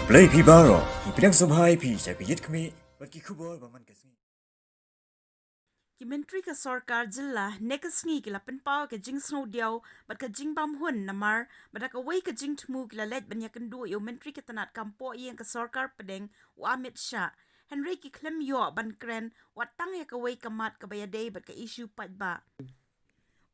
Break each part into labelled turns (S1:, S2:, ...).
S1: Play Pibaro, Ipidang Subhai Pi, Sapiyit Kami, but Kikubo, Baman Kasmi.
S2: Kimentri ka sarkar jilla nekasngi kila penpau ke jing snow diaw bat ka Jingbym hun namar bat ka wei ka jing tmu kila let ban Iakynduh yo mentri ka tanat kampo yang ka sarkar pedeng u Amit Shah Henry ki klem yo ban kren wat tang ya ka wei ka mat ka bayade bat ka issue pat ba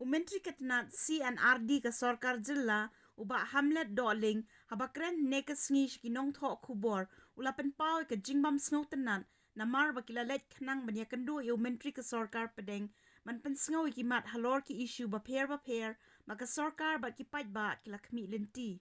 S2: u mentri ka tanat CNRD ka sarkar jilla u ba Hamlet doling haba kren nekasngi skinong tho kubor ula penpau ka Jingbym snow tanat namar bakila let khnang ban Iakynduh yo mentri ka sarkar pedeng man pensngaw ki mat halor ki issue ba pair maka sarkar bat ki pat ba kila khmi lenti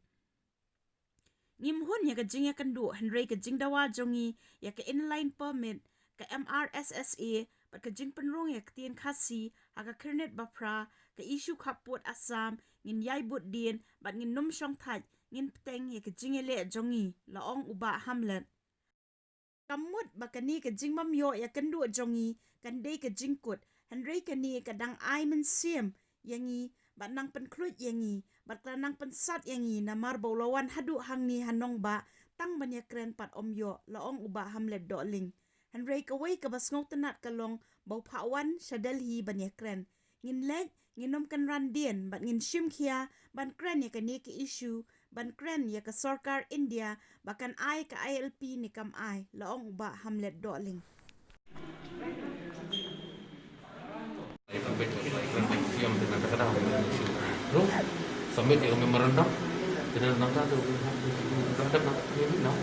S2: ngim hun ya ka jing Iakynduh Henry ka jingdawa jongi ya ka inline permit ka MRSSA bat ka jing penrong ya ktien khasi ha ka kernet bapra ka issue khaput Assam ngin yai Buddien bat ngin num shong that ngin peteng ya ka jingele jongi laong uba Hamlet kamut bakani ka Jingbym yo Iakynduh jongi kan dei ka jingkut Henry kani ka dang ai men siem yangi bat nang penklut yangi bat nang pensat yangi namar bolawan hadu hangni hanong ba tang banya kren pat om yo laong uba Hamlet doling Henry ka wei ka basngok tenat kalong bau phawan shadelhi banya kren ngin lek nginom kan randien bat ngin shim khia ban kren ya kani ka issue ban kren ya ka sarkar India bahkan ai ka ILP ni kam ai laong uba Hamlet doling
S3: Sampai dia memerendam, kena nangka tu, kadang nak ni nak,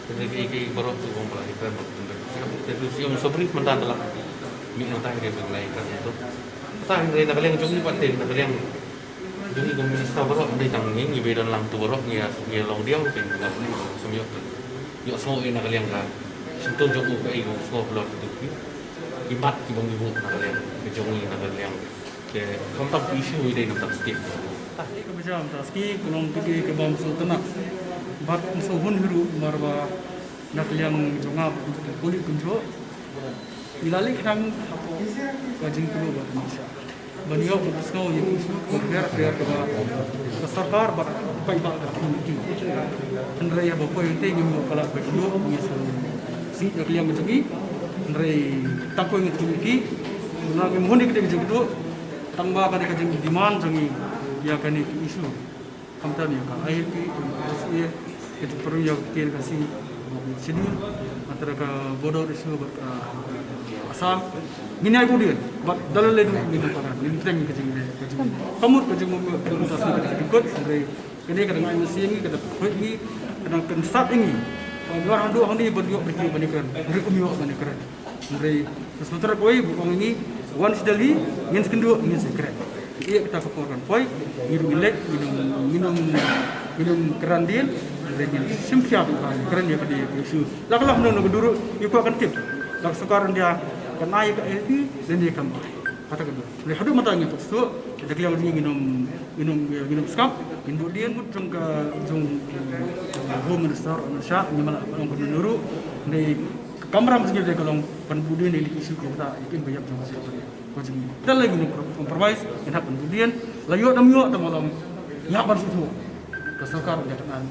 S3: jadi baru tu orang pelai kan, jadi siam sobri mentan dalam, ni nangka dia berlai kan itu, tak dia nak kalian cumi paten, nak kalian jadi komunis baru dia tanging, ibu dan lang tu baru ni long dia mungkin nak ni semua tu, yuk semua ini nak kalian kan, sentuh jauh ke ibu semua pelak tu, ibat kibang ibu nak kalian, kejongi nak kalian, ke kontak isu ini nak step.
S4: Ini kebiasaan taski kalau pergi ke bangsa tanah, bat musuhun hiru marwa nak yang jongap kulit kunjo, ilalik kang kajing kulo bat Indonesia. Baniau musuh yang isu bergerak ke sarkar bat pai bat kini. Andrei bapa yang tinggi kalau berkulo misu si nak yang menjadi Andrei takoi yang tinggi, nak yang mohon kita itu tambah kan kajing demand jangi. Ya kan isu kamtan ya kan ILP SE itu perlu yang kita kasih sini antara ke border isu Assam ini ay Buddien but dalam lain ini perkara ini kita ni kecil kamu mutasi kita ikut dari ini kadang ay masih ini kadang ini kadang pensat ini luar handu handi berdiok banikan rekomio banikan dari sementara koi bukan ini one sedali ingin sekendua ingin sekret iya kita keporkan poi minum ilek minum kerandil dengan simpiap keren dia pada isu laklah menang berduru ikut akan tip lak sekarang dia kan naik ke LP dan dia kembali kata kedua oleh hadu matanya tu kita kalian minum skap in Buddien jong ke jong home minister Shah nyamala orang berduru dari kamera mesti dia kalau pan Buddien ini isu kita ikin banyak jong siapa dia dan lagi compromise yang happen Buddien layu damyo malam ya ban susu kasarkar dia kan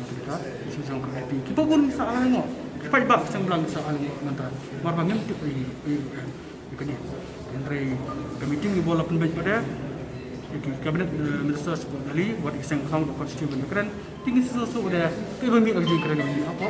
S4: kita isu jong ke LP kita pun salah ngok kita bak semblang salah ngantara marbangan tip ini ikutnya Henry committee ni bola penbaik pada kabinet minister sebut kali buat iseng khang konstitusi beneran tinggi sesuatu pada kebumi lagi keren ini apa